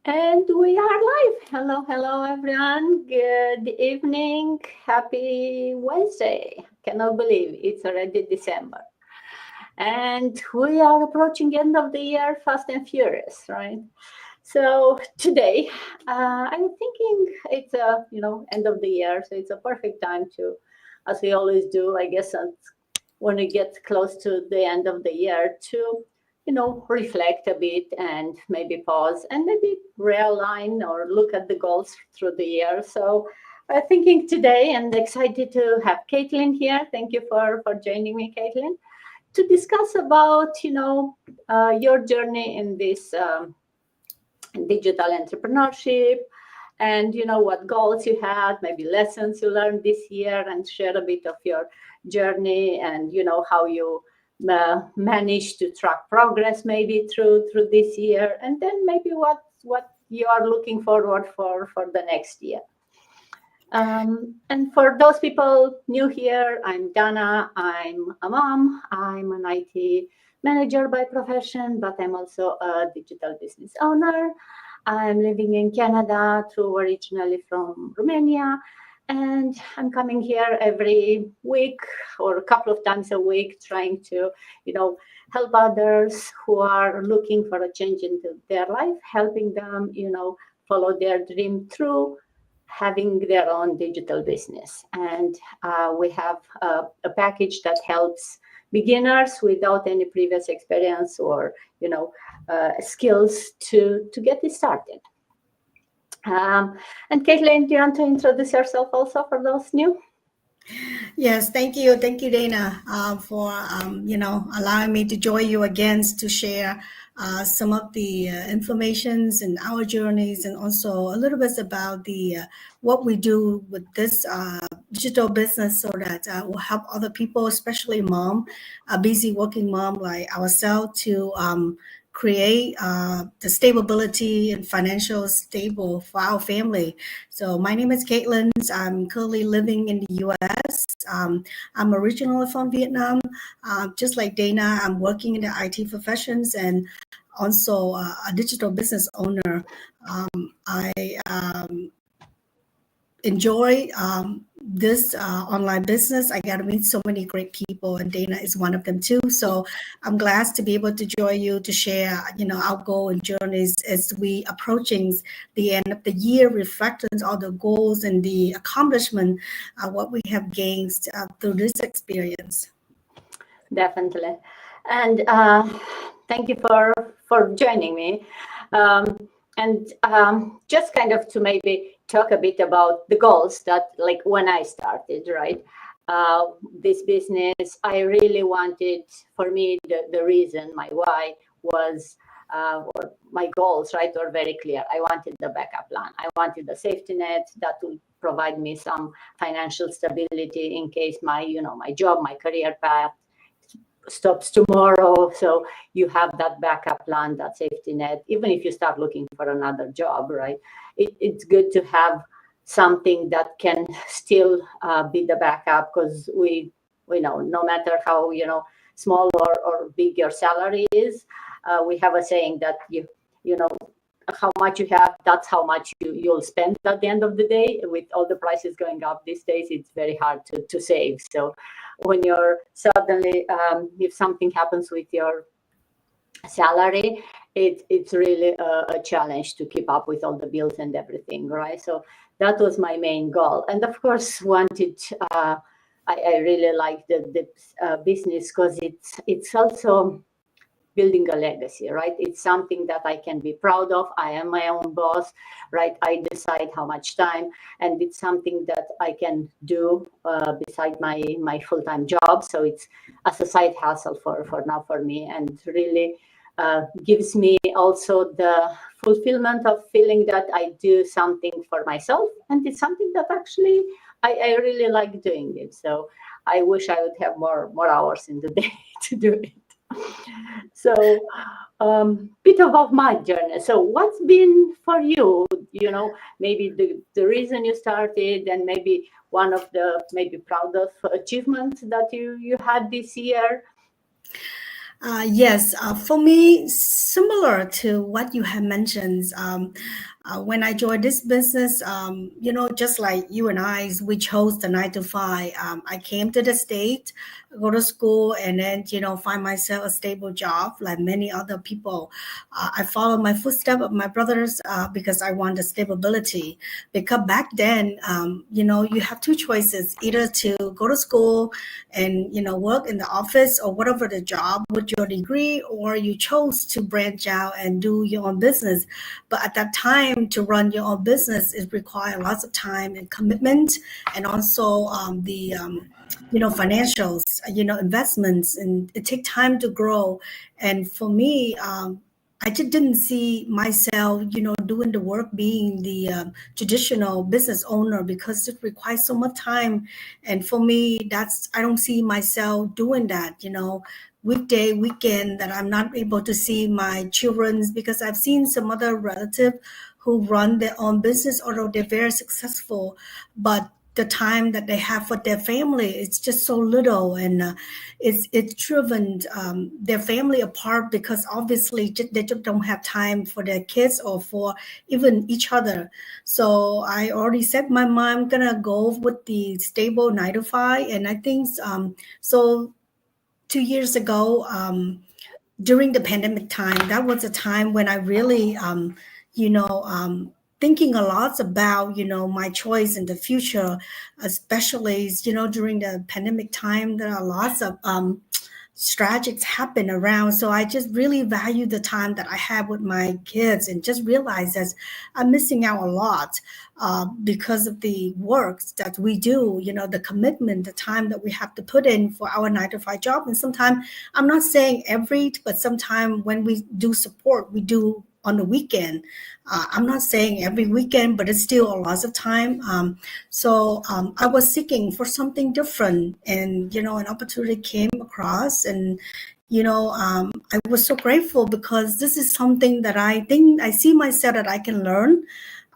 And we are live. Hello, hello, everyone. Good evening. Happy Wednesday. Cannot believe it's already December. And we are approaching end of the year fast and furious, right? So today, I'm thinking it's end of the year, so it's a perfect time to, as we always do, I guess, when we get close to the end of the year, to reflect a bit and maybe pause and maybe realign or look at the goals through the year. So I'm thinking today and excited to have Caitlin here. Thank you for joining me, Caitlin, to discuss about your journey in this digital entrepreneurship, and what goals you had, maybe lessons you learned this year, and share a bit of your journey, and how you managed to track progress maybe through this year, and then maybe what you are looking forward for the next year. And for those people new here, I'm Dana. I'm a mom. I'm an IT manager by profession, but I'm also a digital business owner. I'm living in Canada, originally from Romania, and I'm coming here every week or a couple of times a week, trying to, help others who are looking for a change into their life, helping them, follow their dream through having their own digital business. And we have a package that helps beginners without any previous experience or skills to get it started. And Caitlin, do you want to introduce yourself also for those new? Yes, thank you, Dana, for allowing me to join you again to share some of the informations and our journeys, and also a little bit about the what we do with this digital business, so that will help other people, especially mom, a busy working mom like ourselves, to create the stability and financial stable for our family. So my name is Caitlin. I'm currently living in the U.S. I'm originally from Vietnam. Just like Dana, I'm working in the IT professions and also a digital business owner. I enjoy this online business. I got to meet so many great people, and Dana is one of them too. So I'm glad to be able to join you to share, our goal and journeys as we approaching the end of the year, reflecting all the goals and the accomplishment, what we have gained through this experience. Definitely. And thank you for joining me. Just kind of to maybe talk a bit about the goals that, like, when I started, right? This business, I really wanted, for me, the reason, my why was, or my goals, right, were very clear. I wanted the backup plan. I wanted the safety net that would provide me some financial stability in case my job, my career path stops tomorrow. So you have that backup plan, that safety net, even if you start looking for another job, right? It's good to have something that can still be the backup, because we know, no matter how small or big your salary is, we have a saying that you know how much you have, that's how much you'll spend at the end of the day. With all the prices going up these days, it's very hard to save. So when you're suddenly, if something happens with your salary, it's really a challenge to keep up with all the bills and everything, right? So that was my main goal. And of course, wanted, I really like the business, because it's also building a legacy, right? It's something that I can be proud of. I am my own boss, right? I decide how much time, and it's something that I can do beside my full-time job. So it's as a side hustle for now for me, and really gives me also the fulfillment of feeling that I do something for myself, and it's something that actually I really like doing it. So I wish I would have more hours in the day to do it. So bit about my journey. So what's been for you, maybe the reason you started, and maybe one of the maybe proudest achievements that you had this year? Yes, for me, similar to what you have mentioned, when I joined this business, just like you and I, we chose the 9 to 5. I came to the state, go to school, and then, find myself a stable job like many other people. I followed my footsteps of my brothers because I want the stability. Because back then, you have two choices, either to go to school and work in the office or whatever the job with your degree, or you chose to branch out and do your own business. But at that time, to run your own business, it requires lots of time and commitment, and also financials, investments, and it takes time to grow. And for me, I just didn't see myself, doing the work, being the traditional business owner, because it requires so much time. And for me, I don't see myself doing that, weekday, weekend, that I'm not able to see my children, because I've seen some other relative who run their own business, although they're very successful, but the time that they have for their family, it's just so little, and it's driven their family apart, because obviously they just don't have time for their kids or for even each other. So I already set my mind, I'm gonna go with the stable 9 to 5, and I think so. 2 years ago, during the pandemic time, that was a time when I really, thinking a lot about, my choice in the future, especially, during the pandemic time, there are lots of tragics happen around. So I just really value the time that I have with my kids, and just realize that I'm missing out a lot because of the works that we do, the commitment, the time that we have to put in for our 9 to 5 job. And sometimes, I'm not saying every, but sometimes when we do support, we do on the weekend. I'm not saying every weekend, but it's still a lot of time. So I was seeking for something different, and an opportunity came across, and I was so grateful, because this is something that I think I see myself that I can learn.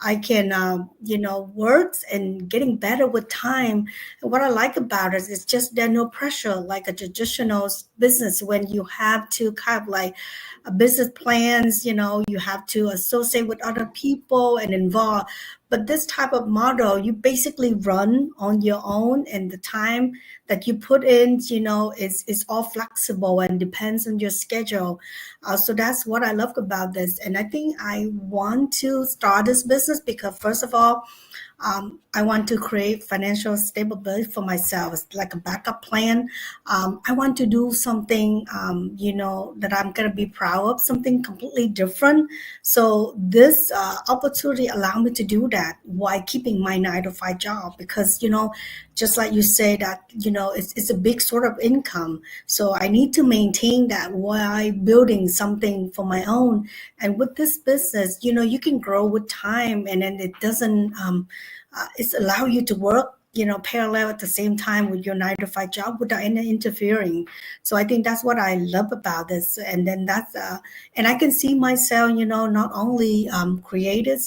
I can, work and getting better with time. And what I like about it is just there's no pressure like a traditional business, when you have to kind of like a business plans, you have to associate with other people and involve. But this type of model, you basically run on your own, and the time that you put in, is all flexible and depends on your schedule. So that's what I love about this. And I think I want to start this business because, first of all, I want to create financial stability for myself. It's like a backup plan. I want to do something, that I'm going to be proud of, something completely different. So this opportunity allowed me to do that while keeping my 9 to 5 job, because, just like you say that, it's a big sort of income. So I need to maintain that while building something for my own. And with this business, you can grow with time, and then it doesn't, it's allow you to work, parallel at the same time with your 9 to 5 job without any interfering. So I think that's what I love about this. And then and I can see myself, not only created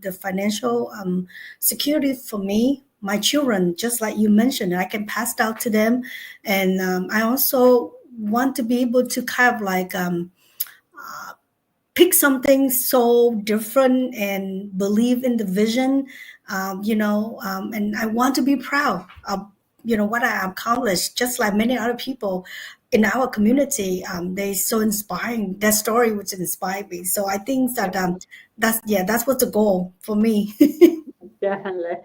the financial security for me, my children, just like you mentioned, I can pass it out to them. And I also want to be able to kind of like pick something so different and believe in the vision, and I want to be proud of, what I accomplished, just like many other people in our community. They so inspiring. That story which inspired me. So I think that that's what's the goal for me. Definitely.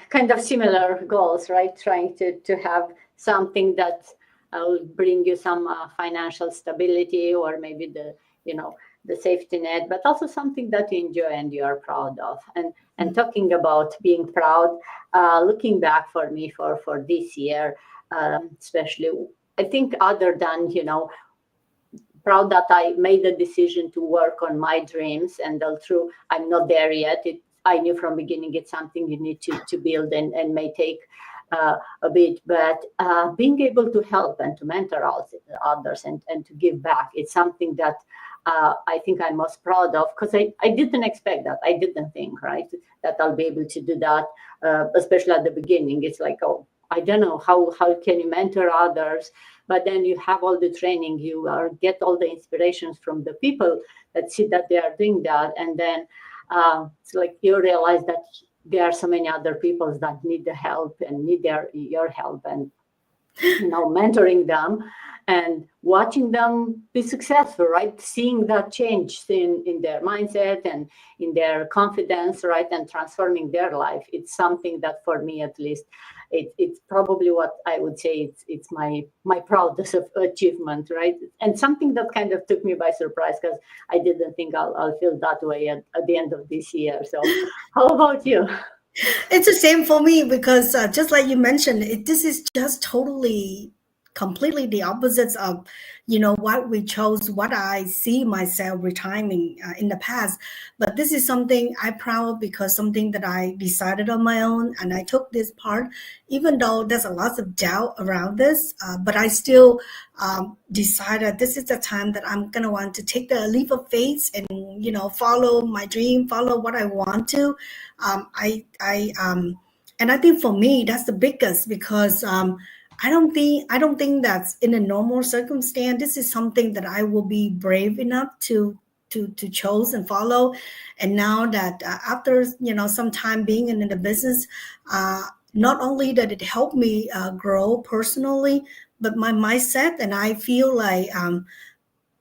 Kind of similar goals, right? Trying to have something that will bring you some financial stability, or maybe the safety net, but also something that you enjoy and you are proud of. And talking about being proud, looking back for me for this year, especially, I think other than, proud that I made the decision to work on my dreams, and although I'm not there yet, I knew from beginning it's something you need to build, and may take a bit, but being able to help and to mentor others, and to give back, it's something that I think I'm most proud of, because I didn't expect that. I didn't think, right, that I'll be able to do that, especially at the beginning. It's like, oh, I don't know, how can you mentor others? but then you have all the training, you get all the inspirations from the people that see that they are doing that, and then it's like you realize that there are so many other people that need the help and need your help, and mentoring them and watching them be successful, right? Seeing that change in their mindset and in their confidence, right? And transforming their life. It's something that for me, at least, it's probably what I would say it's my proudest of achievement, right? And something that kind of took me by surprise, because I didn't think I'll feel that way at the end of this year. So how about you? It's the same for me because just like you mentioned, this is just totally, completely the opposites of, what we chose, what I see myself retiring in the past. But this is something I'm proud of because something that I decided on my own, and I took this part, even though there's a lot of doubt around this, but I still decided this is the time that I'm gonna want to take the leap of faith and follow my dream, follow what I want to. And I think for me that's the biggest because I don't think that's in a normal circumstance. This is something that I will be brave enough to choose and follow. And now that after some time being in the business, not only that it helped me grow personally, but my mindset, and I feel like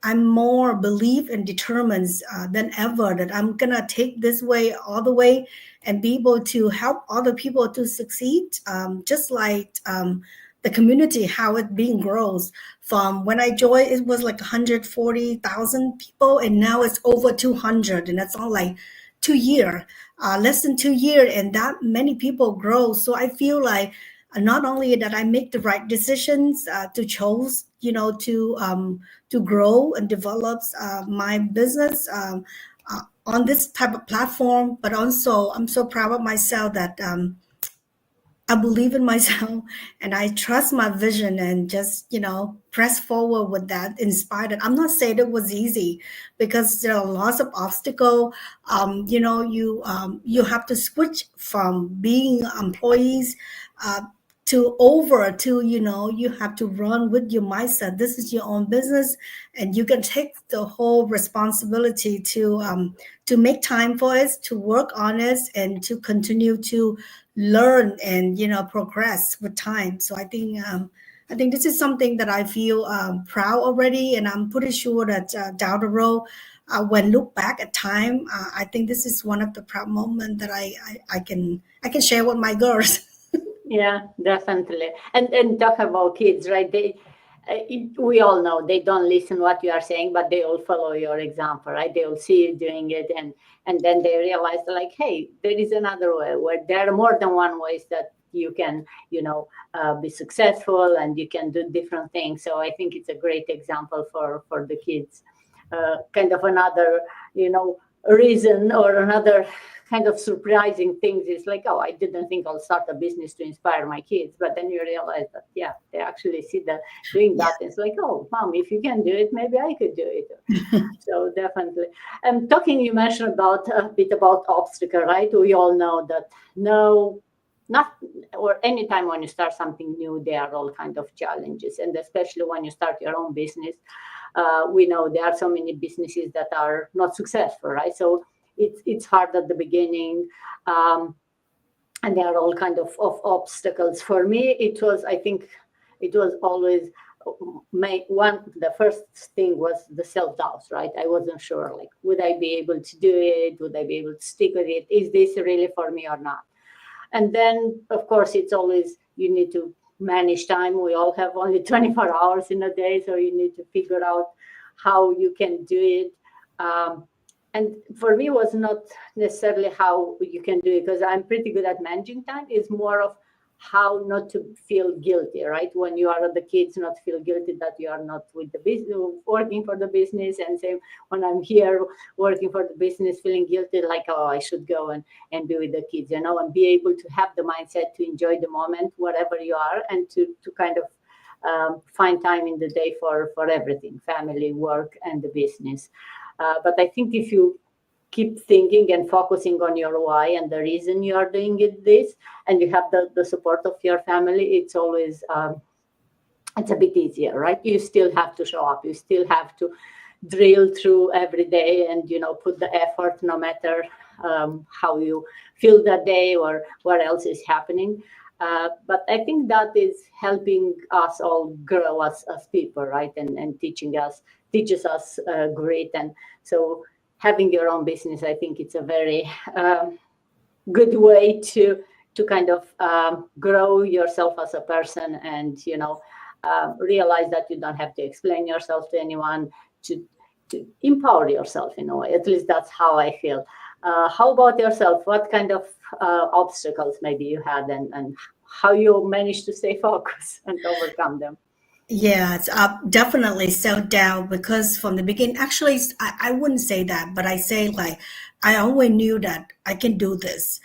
I'm more believe and determined than ever that I'm gonna take this way all the way and be able to help other people to succeed. Just like the community, how it being grows. From when I joined, it was like 140,000 people, and now it's over 200, and that's all like 2 years, less than 2 years, and that many people grow. So I feel like not only that I make the right decisions to choose, to grow and develop my business on this type of platform, but also I'm so proud of myself that I believe in myself and I trust my vision and just, press forward with that, inspired. I'm not saying it was easy because there are lots of obstacles. You have to switch from being employees you have to run with your mindset. This is your own business and you can take the whole responsibility to make time for it, to work on it, and to continue to learn and progress with time. So I think this is something that I feel proud already, and I'm pretty sure that down the road, when look back at time, I think this is one of the proud moments that I can share with my girls. Yeah, definitely. And talk about kids, right? We all know they don't listen what you are saying, but they all follow your example, right? They will see you doing it, and then they realize like, hey, there is another way, where there are more than one ways that you can, be successful, and you can do different things. So I think it's a great example for the kids. Kind of another, reason or another kind of surprising things is like, oh, I didn't think I'll start a business to inspire my kids. But then you realize that, yeah, they actually see that doing that. Yeah. It's like, oh, mom, if you can do it, maybe I could do it. So definitely. And talking, you mentioned a bit about obstacle, right? We all know that or anytime when you start something new, there are all kinds of challenges. And especially when you start your own business, we know there are so many businesses that are not successful, right? So it's hard at the beginning, and there are all kinds of obstacles. For me, I think it was always the first thing was the self-doubt, right? I wasn't sure, like, would I be able to do it? Would I be able to stick with it? Is this really for me or not? And then, of course, it's always, you need to manage time. We all have only 24 hours in a day, so you need to figure out how you can do it. And for me, it was not necessarily how you can do it, because I'm pretty good at managing time. It's more of how not to feel guilty, right? When you are the kids, not feel guilty that you are not with the business, working for the business. And same when I'm here working for the business, feeling guilty, like, oh, I should go and be with the kids, and be able to have the mindset to enjoy the moment, wherever you are, and to kind of find time in the day for everything, family, work, and the business. But I think if you keep thinking and focusing on your why and the reason you are doing this, and you have the support of your family, it's always it's a bit easier, right? You still have to show up. You still have to drill through every day and, put the effort no matter how you feel that day or what else is happening. But I think that is helping us all grow as people, right? And teaches us grit. And so having your own business, I think it's a very good way to kind of grow yourself as a person and, realize that you don't have to explain yourself to anyone, to empower yourself in a way. At least that's how I feel. How about yourself? What kind of obstacles maybe you had and how you managed to stay focused and overcome them? Yeah, it's definitely self-doubt because from the beginning, actually, I wouldn't say that, but I say like, I always knew that I can do this.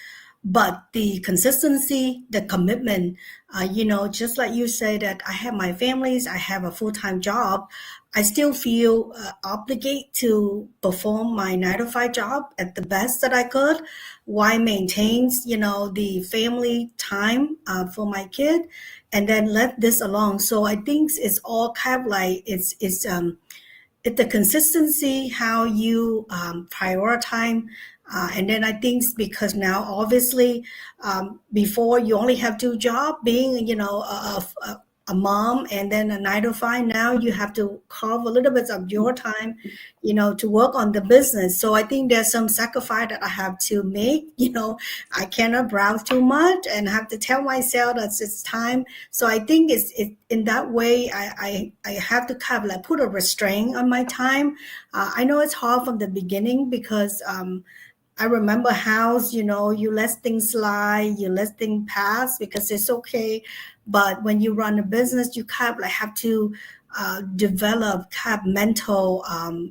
But the consistency, the commitment, just like you say that I have my families, I have a full-time job, I still feel obligated to perform my 9 to 5 job at the best that I could, while maintains, the family time for my kid, and then let this alone. So I think it's all kind of like it's the consistency, how you prioritize. And then I think because now obviously before you only have 2 jobs, being a mom and then a 9 to 5. Now you have to carve a little bit of your time, to work on the business. So I think there's some sacrifice that I have to make. I cannot browse too much and have to tell myself that it's time. So I think it's in that way. I have to kind of like put a restraint on my time. I know it's hard from the beginning because I remember how, you let things slide, you let things pass because it's okay. But when you run a business, you kind of like have to develop kind of mental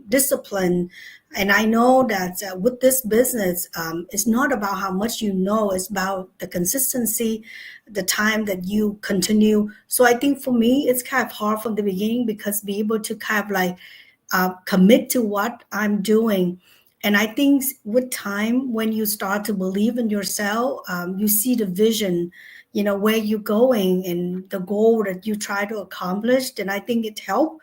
discipline. And I know that with this business, it's not about how much it's about the consistency, the time that you continue. So I think for me, it's kind of hard from the beginning because be able to kind of like commit to what I'm doing. And I think with time, when you start to believe in yourself, you see the vision, where you're going and the goal that you try to accomplish. And I think it helped.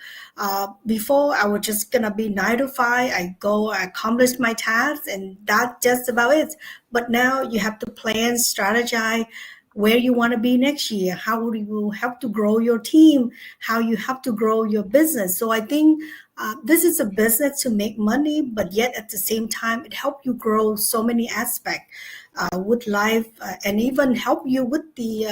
Before, I was just going to be 9 to 5. I go, I accomplish my tasks, and that's just about it. But now you have to plan, strategize where you want to be next year, how you have to grow your team, how you have to grow your business. So I think this is a business to make money, but yet at the same time, it helps you grow so many aspects with life and even help you with the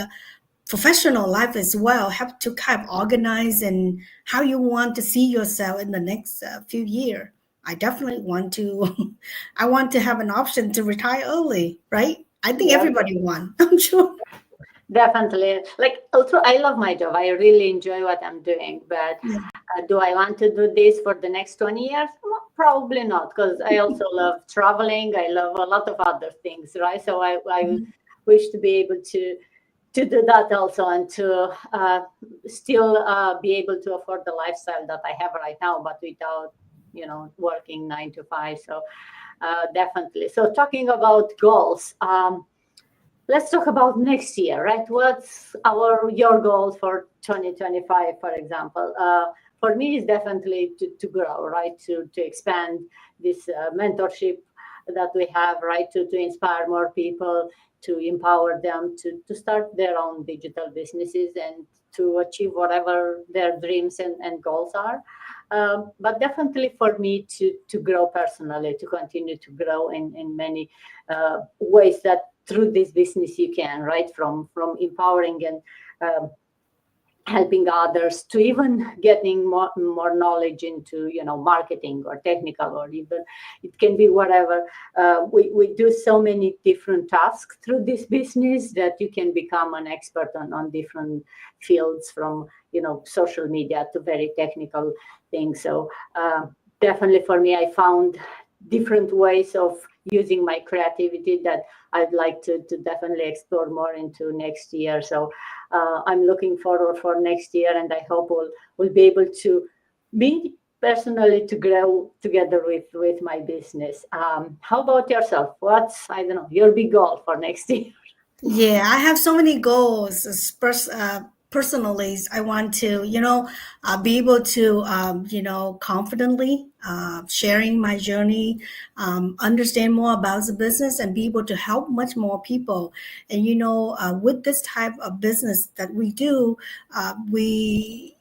professional life as well. Have to kind of organize and how you want to see yourself in the next few years. I definitely want to, I want to have an option to retire early, right? I think Yeah. everybody wants, I'm sure. Definitely. Like, also, I love my job. I really enjoy what I'm doing. But do I want to do this for the next 20 years? Well, probably not, because I also love traveling. I love a lot of other things, right? So I wish to be able to do that also and to still be able to afford the lifestyle that I have right now, but without, working 9 to 5. So definitely. So talking about goals, let's talk about next year, right? What's your goals for 2025, for example? For me, it's definitely to grow, right? To expand this mentorship that we have, right? To inspire more people, to empower them to start their own digital businesses and to achieve whatever their dreams and goals are. But definitely for me to grow personally, to continue to grow in many ways that through this business you can, right? From empowering and helping others to even getting more knowledge into marketing or technical, or even it can be whatever. We do so many different tasks through this business that you can become an expert on different fields, from social media to very technical things. So definitely for me, I found different ways of using my creativity that I'd like to definitely explore more into next year. So I'm looking forward for next year, and I hope we'll be able to me personally to grow together with my business. How about yourself? What's, your big goal for next year? Yeah, I have so many goals. personally, I want to, be able to, confidently sharing my journey, understand more about the business, and be able to help much more people. And, with this type of business that we do, we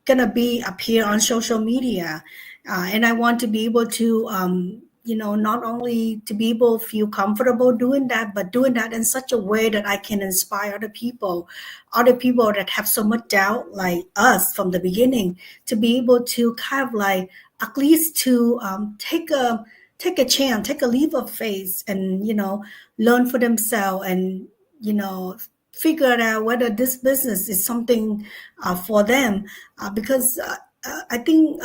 gonna be appear on social media, and I want to be able to not only to be able to feel comfortable doing that, but doing that in such a way that I can inspire other people that have so much doubt like us from the beginning, to be able to kind of like at least to take a chance, take a leap of faith, and learn for themselves, and you know figure out whether this business is something for them, because I think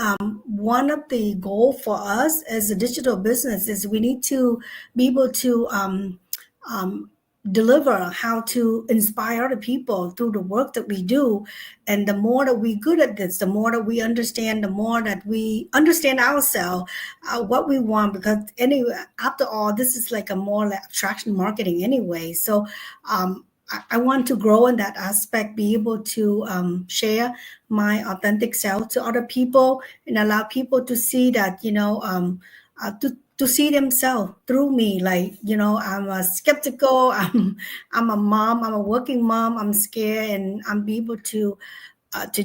one of the goal for us as a digital business is we need to be able to um, deliver how to inspire other people through the work that we do. And the more that we good at this, the more that we understand, the more that we understand ourselves, what we want. Because anyway, after all, this is like a more like attraction marketing anyway. So I want to grow in that aspect, be able to share my authentic self to other people, and allow people to see that, to see themselves through me. Like, I'm a skeptical, I'm a mom, I'm a working mom, I'm scared, and I'm be able to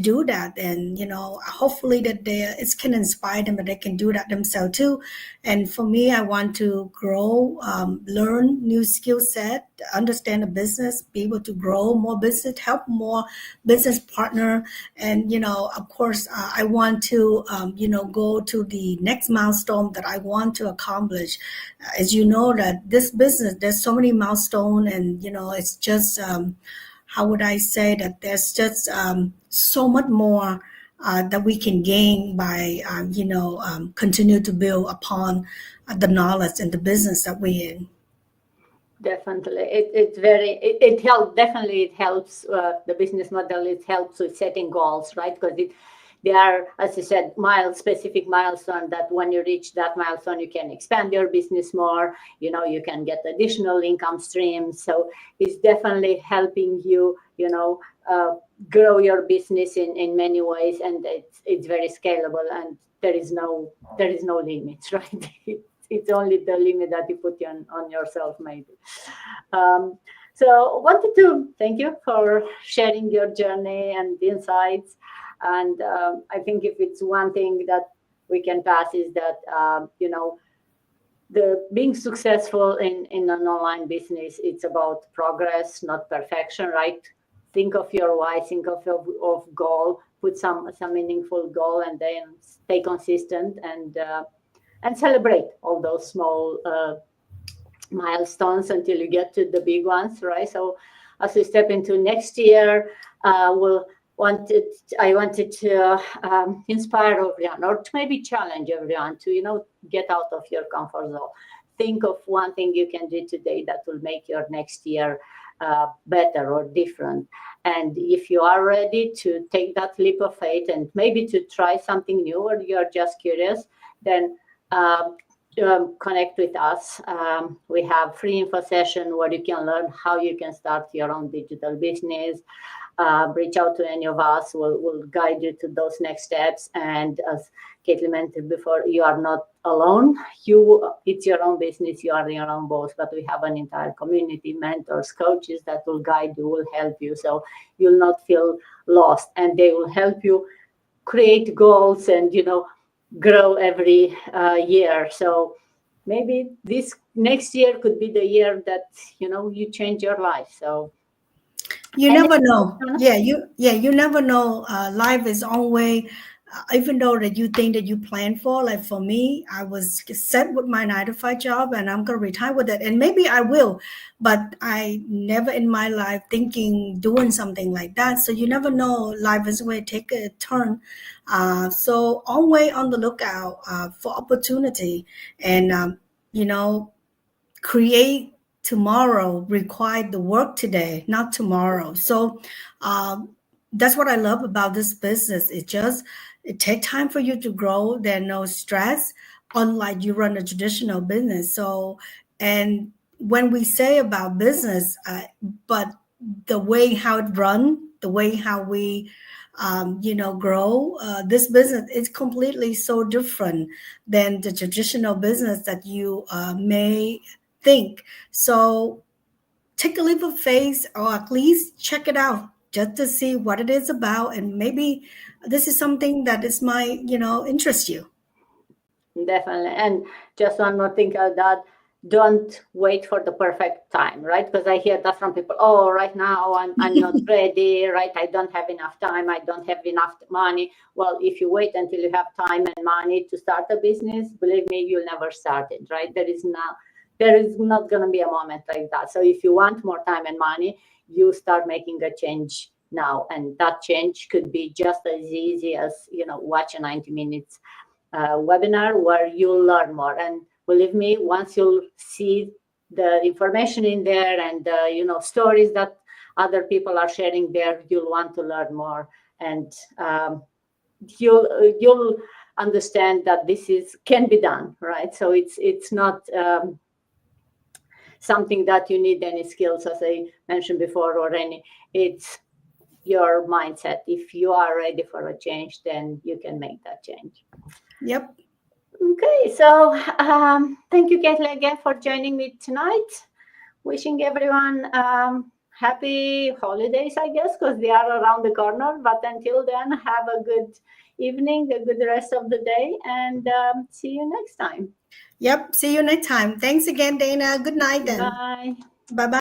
do that. And hopefully that it can inspire them that they can do that themselves too. And for me, I want to grow, learn new skill set, understand the business, be able to grow more business, help more business partner. And of course, I want to go to the next milestone that I want to accomplish. As you know, that this business, there's so many milestones, and it's just how would I say that there's just so much more that we can gain by, continue to build upon the knowledge and the business that we're in. Definitely, it helps. Definitely, it helps the business model. It helps with setting goals, right? Because they are, as you said, specific milestone, that when you reach that milestone, you can expand your business more. You can get additional income streams. So it's definitely helping you, grow your business in many ways, and it's very scalable, and there is no limits, right? It's only the limit that you put on yourself, maybe. So wanted to thank you for sharing your journey and insights. And I think if it's one thing that we can pass is that, the being successful in an online business, it's about progress, not perfection, right? Think of your why, think of goal, put some meaningful goal, and then stay consistent, and celebrate all those small milestones until you get to the big ones, right? So as we step into next year, I wanted to inspire everyone, or to maybe challenge everyone to get out of your comfort zone. Think of one thing you can do today that will make your next year better or different. And if you are ready to take that leap of faith and maybe to try something new, or you're just curious, then connect with us. We have free info session where you can learn how you can start your own digital business. Reach out to any of us. We'll guide you to those next steps. And as Caitlin mentioned before, you are not alone. It's your own business. You are your own boss. But we have an entire community, mentors, coaches that will guide you, will help you. So you'll not feel lost, and they will help you create goals and grow every year. So maybe this next year could be the year that you change your life. So you never know. You never know. Life is always, even though that you think that you plan for. Like for me, I was set with my 9-to-5 job, and I'm gonna retire with it, and maybe I will, but I never in my life thinking doing something like that. So you never know. Life is where take a turn. So always on the lookout for opportunity, and create tomorrow require the work today, not tomorrow. So that's what I love about this business. It takes time for you to grow. There's no stress, unlike you run a traditional business. So, and when we say about business, but the way how it run the way how we grow this business is completely so different than the traditional business that you may think. So take a leap of faith, or at least check it out just to see what it is about, and maybe this is something that is might interest you. Definitely. And just one more thing that don't wait for the perfect time, right? Because I hear that from people. Oh, right now I'm not ready, right? I don't have enough time. I don't have enough money. Well, if you wait until you have time and money to start a business, believe me, you'll never start it, right? There is not going to be a moment like that. So if you want more time and money, you start making a change now. And that change could be just as easy as, watch a 90 minutes webinar where you'll learn more. And believe me, once you'll see the information in there and stories that other people are sharing there, you'll want to learn more, and you'll understand that this can be done, right? So it's not something that you need any skills, as I mentioned before, or it's your mindset. If you are ready for a change, then you can make that change. Yep. Okay, so thank you, 𝐂𝐨𝐦𝐞, again for joining me tonight. Wishing everyone happy holidays, I guess, because they are around the corner. But until then, have a good evening, a good rest of the day, and see you next time. Yep. See you next time. Thanks again, Dana. Good night then. Bye. Bye-bye.